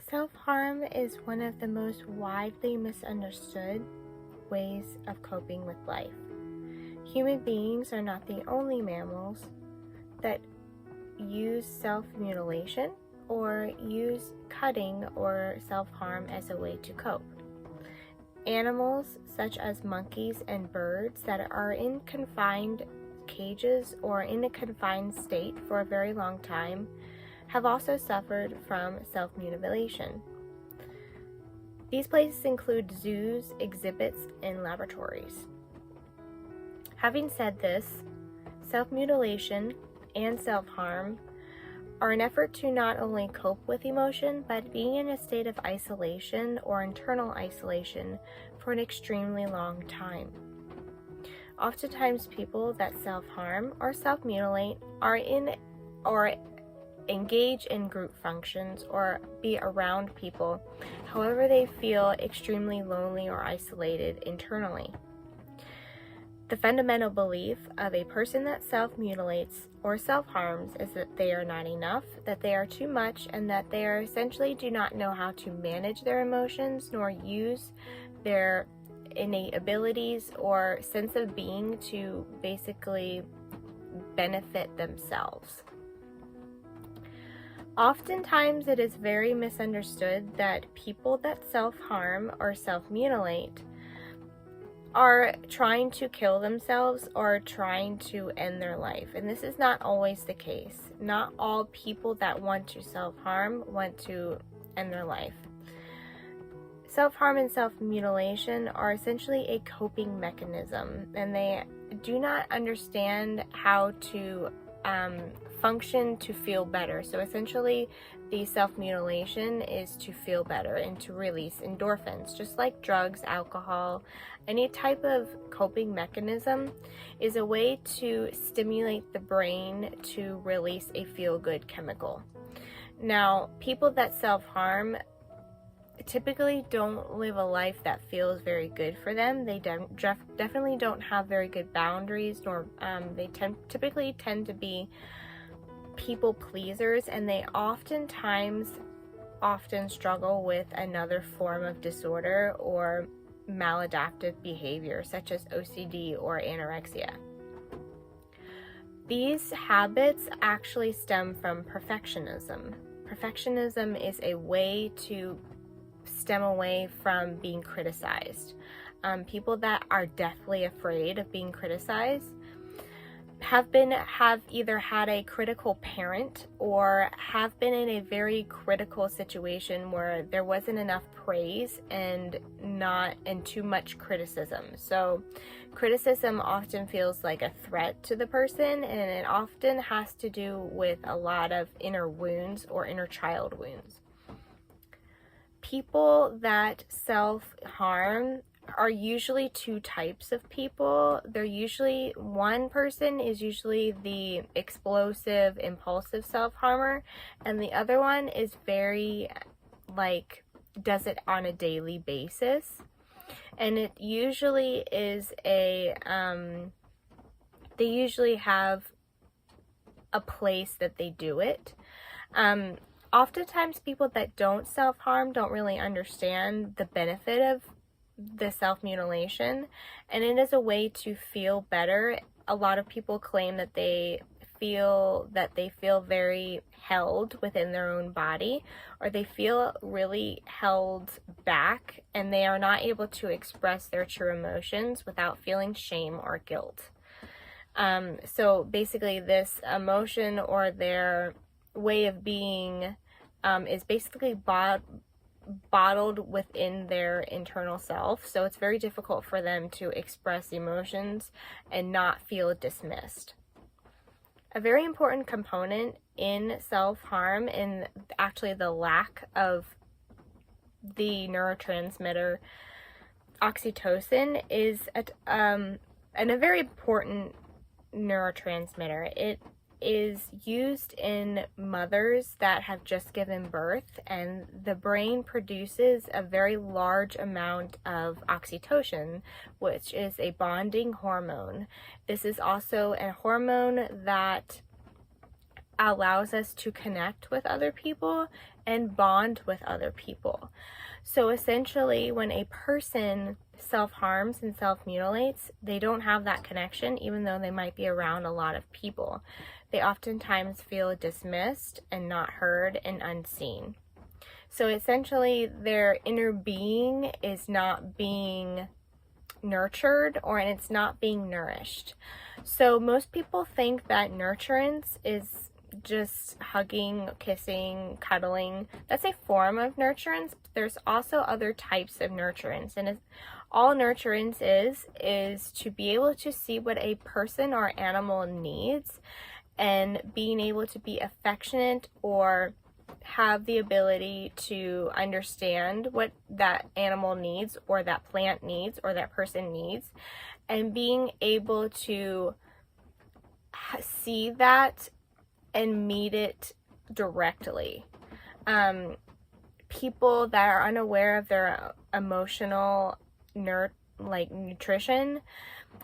Self-harm is one of the most widely misunderstood ways of coping with life. Human beings are not the only mammals that use self-mutilation or use cutting or self-harm as a way to cope. Animals such as monkeys and birds that are in confined cages or in a confined state for a very long time have also suffered from self-mutilation. These places include zoos, exhibits, and laboratories. Having said this, self-mutilation and self-harm are an effort to not only cope with emotion, but being in a state of isolation or internal isolation for an extremely long time. Oftentimes, people that self-harm or self-mutilate are in or engage in group functions or be around people. However, they feel extremely lonely or isolated internally. The fundamental belief of a person that self-mutilates or self-harms is that they are not enough, that they are too much, and that they are essentially do not know how to manage their emotions nor use their innate abilities or sense of being to basically benefit themselves. Oftentimes, it is very misunderstood that people that self-harm or self-mutilate are trying to kill themselves or trying to end their life. And this is not always the case. Not all people that want to self-harm want to end their life. Self-harm and self-mutilation are essentially a coping mechanism, and they do not understand how to function to feel better. So essentially, the self-mutilation is to feel better and to release endorphins. Just like drugs, alcohol, any type of coping mechanism is a way to stimulate the brain to release a feel-good chemical. Now, people that self-harm typically don't live a life that feels very good for them. They definitely don't have very good boundaries, nor they typically tend to be people pleasers, and they often struggle with another form of disorder or maladaptive behavior such as OCD or anorexia. These habits actually stem from perfectionism. Perfectionism is a way to stem away from being criticized. People that are deathly afraid of being criticized have either had a critical parent or have been in a very critical situation where there wasn't enough praise and too much criticism. So criticism often feels like a threat to the person, and it often has to do with a lot of inner wounds or inner child wounds. People that self-harm are usually two types of people. One person is usually the explosive, impulsive self-harmer, and the other one is very, does it on a daily basis. And it usually is they usually have a place that they do it. Oftentimes, people that don't self-harm don't really understand the benefit of the self-mutilation, and it is a way to feel better. A lot of people claim that they feel very held within their own body, or they feel really held back, and they are not able to express their true emotions without feeling shame or guilt. So basically, this emotion or their way of being is basically bottled within their internal self, so it's very difficult for them to express emotions and not feel dismissed. A very important component in self-harm, and actually the lack of the neurotransmitter oxytocin, is a very important neurotransmitter. It is used in mothers that have just given birth, and the brain produces a very large amount of oxytocin, which is a bonding hormone. This is also a hormone that allows us to connect with other people and bond with other people. So essentially, when a person self-harms and self-mutilates, they don't have that connection, even though they might be around a lot of people. They oftentimes feel dismissed and not heard and unseen. So essentially, their inner being is not being nurtured, or it's not being nourished. So most people think that nurturance is just hugging, kissing, cuddling. That's a form of nurturance. There's also other types of nurturance, and all nurturance is to be able to see what a person or animal needs and being able to be affectionate or have the ability to understand what that animal needs or that plant needs or that person needs, and being able to see that and meet it directly. People that are unaware of their emotional nutrition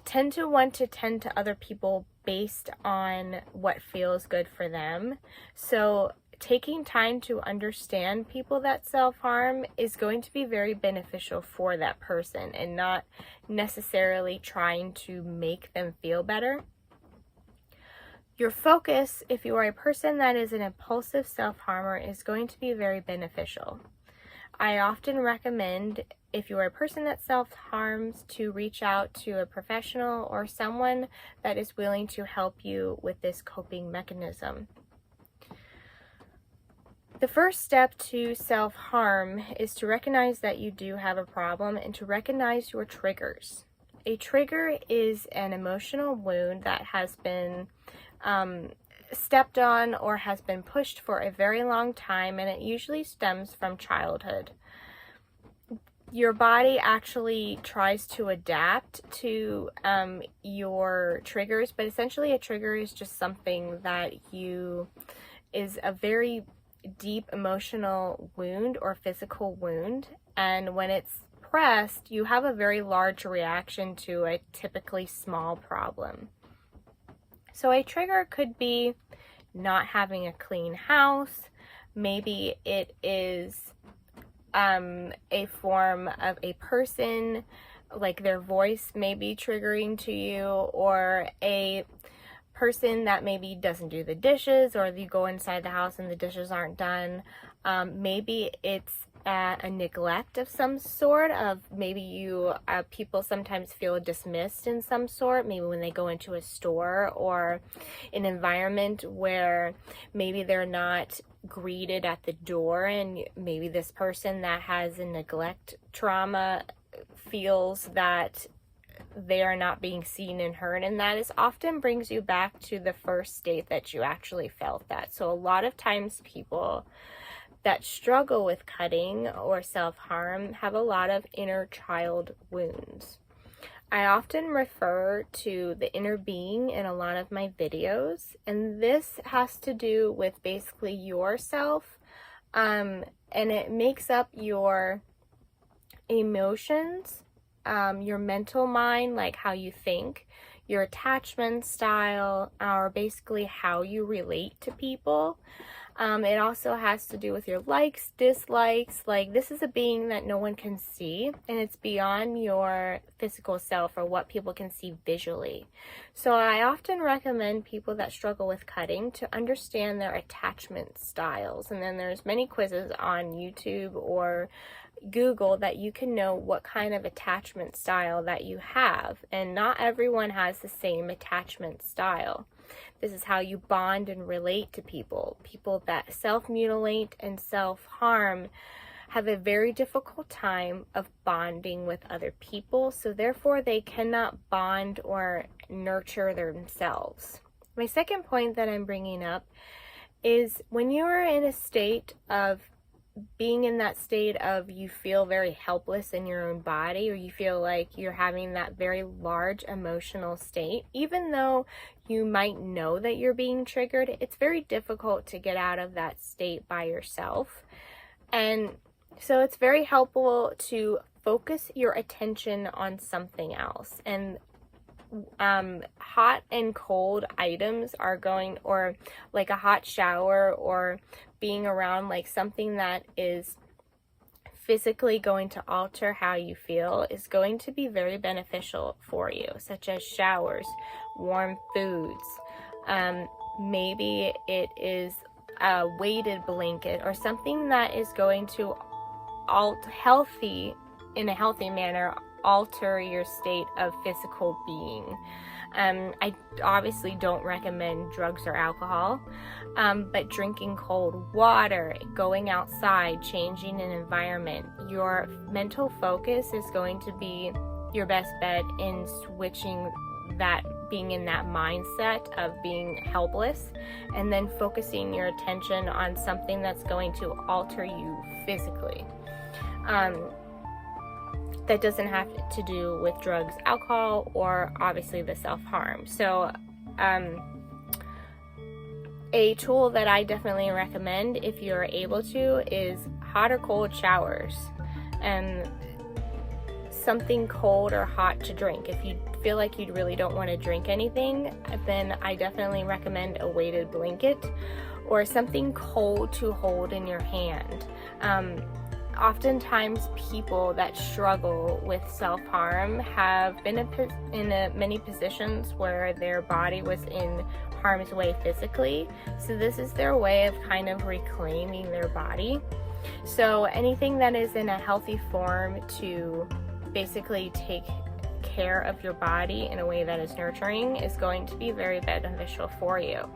tend to want to tend to other people based on what feels good for them. So taking time to understand people that self-harm is going to be very beneficial for that person, and not necessarily trying to make them feel better. Your focus, if you are a person that is an impulsive self-harmer, is going to be very beneficial. I often recommend, if you are a person that self-harms, to reach out to a professional or someone that is willing to help you with this coping mechanism. The first step to self-harm is to recognize that you do have a problem and to recognize your triggers. A trigger is an emotional wound that has been stepped on or has been pushed for a very long time, and it usually stems from childhood. Your body actually tries to adapt to your triggers, but essentially a trigger is just something that is a very deep emotional wound or physical wound, and when it's pressed, you have a very large reaction to a typically small problem. So a trigger could be not having a clean house. Maybe it is a form of a person, like their voice may be triggering to you, or a person that maybe doesn't do the dishes, or you go inside the house and the dishes aren't done. Maybe it's a neglect of some sort, of maybe people sometimes feel dismissed in some sort, maybe when they go into a store or an environment where maybe they're not greeted at the door, and maybe this person that has a neglect trauma feels that they are not being seen and heard, and that is often brings you back to the first state that you actually felt that. So a lot of times people that struggle with cutting or self-harm have a lot of inner child wounds. I often refer to the inner being in a lot of my videos, and this has to do with basically yourself, and it makes up your emotions, your mental mind, like how you think, your attachment style, or basically how you relate to people. It also has to do with your likes, dislikes. Like, this is a being that no one can see, and it's beyond your physical self or what people can see visually. So I often recommend people that struggle with cutting to understand their attachment styles. And then there's many quizzes on YouTube or Google that you can know what kind of attachment style that you have. And not everyone has the same attachment style. This is how you bond and relate to people. People that self-mutilate and self-harm have a very difficult time of bonding with other people, so therefore they cannot bond or nurture themselves. My second point that I'm bringing up is when you are in a state of being in that state of you feel very helpless in your own body, or you feel like you're having that very large emotional state, even though you might know that you're being triggered, it's very difficult to get out of that state by yourself. And so it's very helpful to focus your attention on something else. And hot and cold items are going, or like a hot shower, or being around like something that is physically going to alter how you feel, is going to be very beneficial for you, such as showers, warm foods. Maybe it is a weighted blanket or something that is going to in a healthy manner, alter your state of physical being. I obviously don't recommend drugs or alcohol, but drinking cold water, going outside, changing an environment, your mental focus is going to be your best bet in switching that, being in that mindset of being helpless, and then focusing your attention on something that's going to alter you physically. That doesn't have to do with drugs, alcohol, or obviously the self-harm. So a tool that I definitely recommend if you're able to is hot or cold showers, and something cold or hot to drink. If you feel like you really don't want to drink anything, then I definitely recommend a weighted blanket or something cold to hold in your hand. Oftentimes people that struggle with self-harm have been in many positions where their body was in harm's way physically. So this is their way of kind of reclaiming their body. So anything that is in a healthy form to basically take care of your body in a way that is nurturing is going to be very beneficial for you.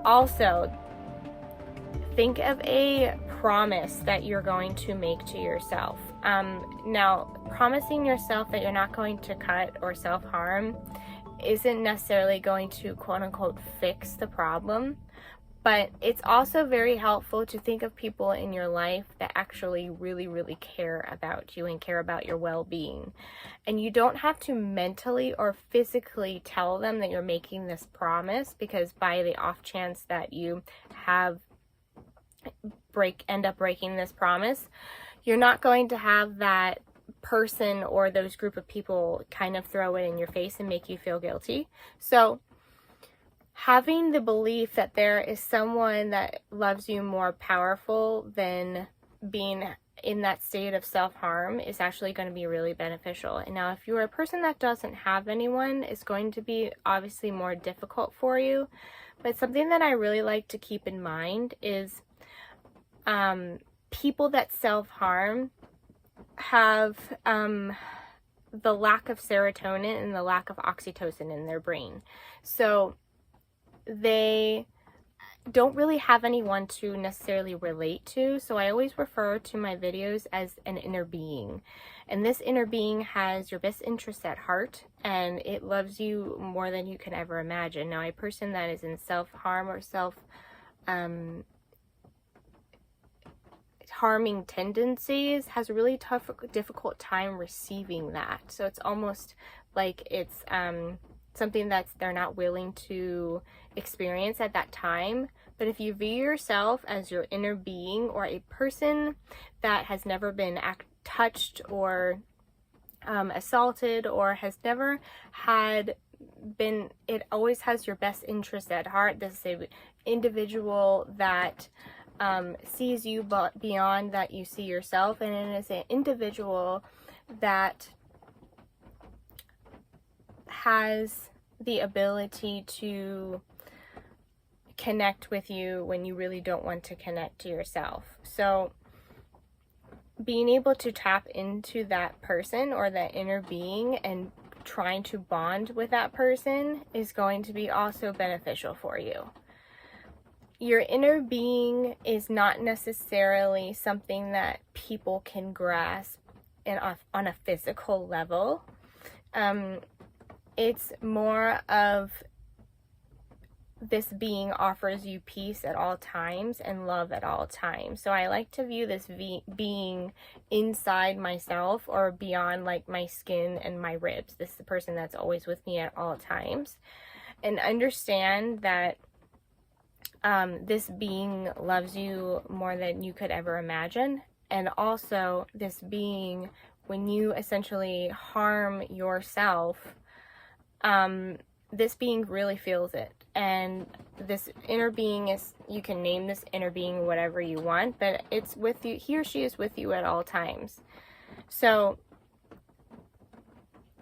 Also, think of a promise that you're going to make to yourself. Now, promising yourself that you're not going to cut or self-harm isn't necessarily going to quote-unquote fix the problem, but it's also very helpful to think of people in your life that actually really, really care about you and care about your well-being. And you don't have to mentally or physically tell them that you're making this promise, because by the off chance that you end up breaking this promise, you're not going to have that person or those group of people kind of throw it in your face and make you feel guilty. So having the belief that there is someone that loves you more powerful than being in that state of self-harm is actually going to be really beneficial. And now if you're a person that doesn't have anyone, it's going to be obviously more difficult for you. But something that I really like to keep in mind is people that self-harm have the lack of serotonin and the lack of oxytocin in their brain. So they don't really have anyone to necessarily relate to. So I always refer to my videos as an inner being. And this inner being has your best interests at heart, and it loves you more than you can ever imagine. Now, a person that is in self-harm or harming tendencies has a really difficult time receiving that. So it's almost like it's something that they're not willing to experience at that time. But if you view yourself as your inner being, or a person that has never been touched or assaulted, or has never it always has your best interest at heart. This is an individual that sees you beyond that you see yourself, and it is an individual that has the ability to connect with you when you really don't want to connect to yourself. So being able to tap into that person or that inner being and trying to bond with that person is going to be also beneficial for you. Your inner being is not necessarily something that people can grasp on a physical level. It's more of this being offers you peace at all times and love at all times. So I like to view this being inside myself, or beyond like my skin and my ribs. This is the person that's always with me at all times. And understand that this being loves you more than you could ever imagine. And also this being, when you essentially harm yourself, this being really feels it, and this inner being is, you can name this inner being whatever you want, but it's with you. He or she is with you at all times. So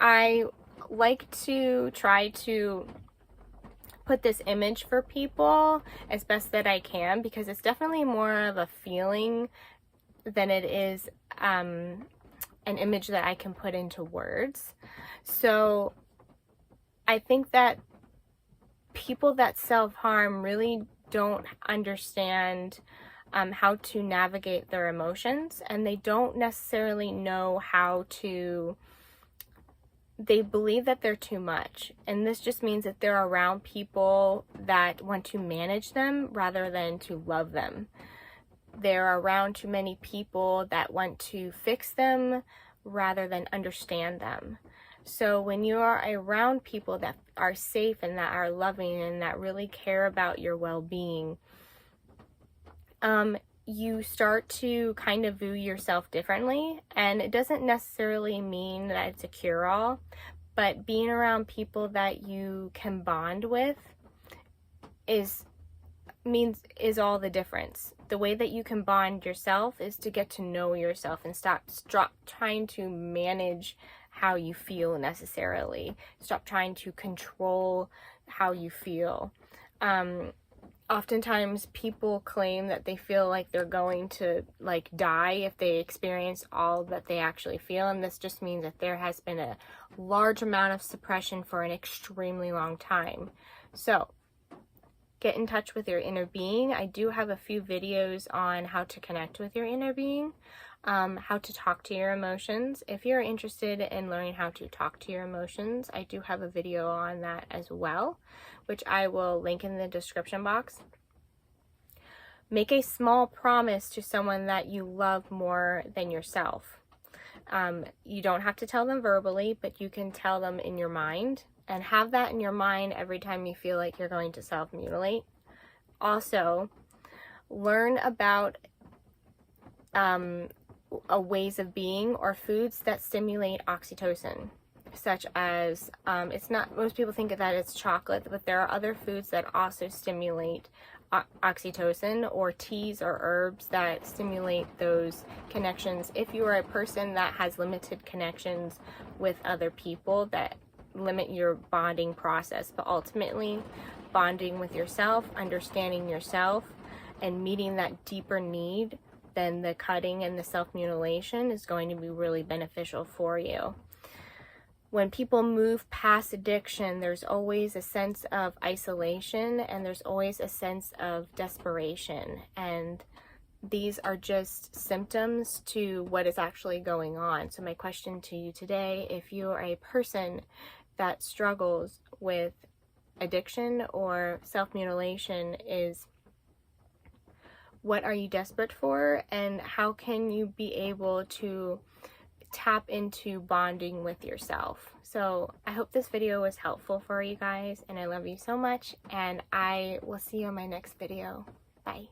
I like to try to put this image for people as best that I can, because it's definitely more of a feeling than it is an image that I can put into words. So I think that people that self-harm really don't understand how to navigate their emotions, and they don't necessarily know how to, they believe that they're too much, and this just means that they're around people that want to manage them rather than to love them. They're around too many people that want to fix them rather than understand them. So when you are around people that are safe and that are loving and that really care about your well-being, you start to kind of view yourself differently. And it doesn't necessarily mean that it's a cure-all, but being around people that you can bond with is all the difference. The way that you can bond yourself is to get to know yourself and stop trying to manage how you feel necessarily. Stop trying to control how you feel. Oftentimes people claim that they feel like they're going to die if they experience all that they actually feel, and this just means that there has been a large amount of suppression for an extremely long time. So get in touch with your inner being. I do have a few videos on how to connect with your inner being, how to talk to your emotions. If you're interested in learning how to talk to your emotions, I do have a video on that as well, which I will link in the description box. Make a small promise to someone that you love more than yourself. You don't have to tell them verbally, but you can tell them in your mind, and have that in your mind every time you feel like you're going to self-mutilate. Also, learn about ways of being or foods that stimulate oxytocin, such as, it's not, most people think of that as chocolate, but there are other foods that also stimulate oxytocin, or teas or herbs that stimulate those connections. If you are a person that has limited connections with other people, that limit your bonding process, but ultimately bonding with yourself, understanding yourself, and meeting that deeper need than the cutting and the self-mutilation is going to be really beneficial for you. When people move past addiction, there's always a sense of isolation, and there's always a sense of desperation, and these are just symptoms to what is actually going on. So my question to you today, if you are a person that struggles with addiction or self-mutilation, is what are you desperate for, and how can you be able to tap into bonding with yourself? So I hope this video was helpful for you guys, and I love you so much, and I will see you in my next video. Bye.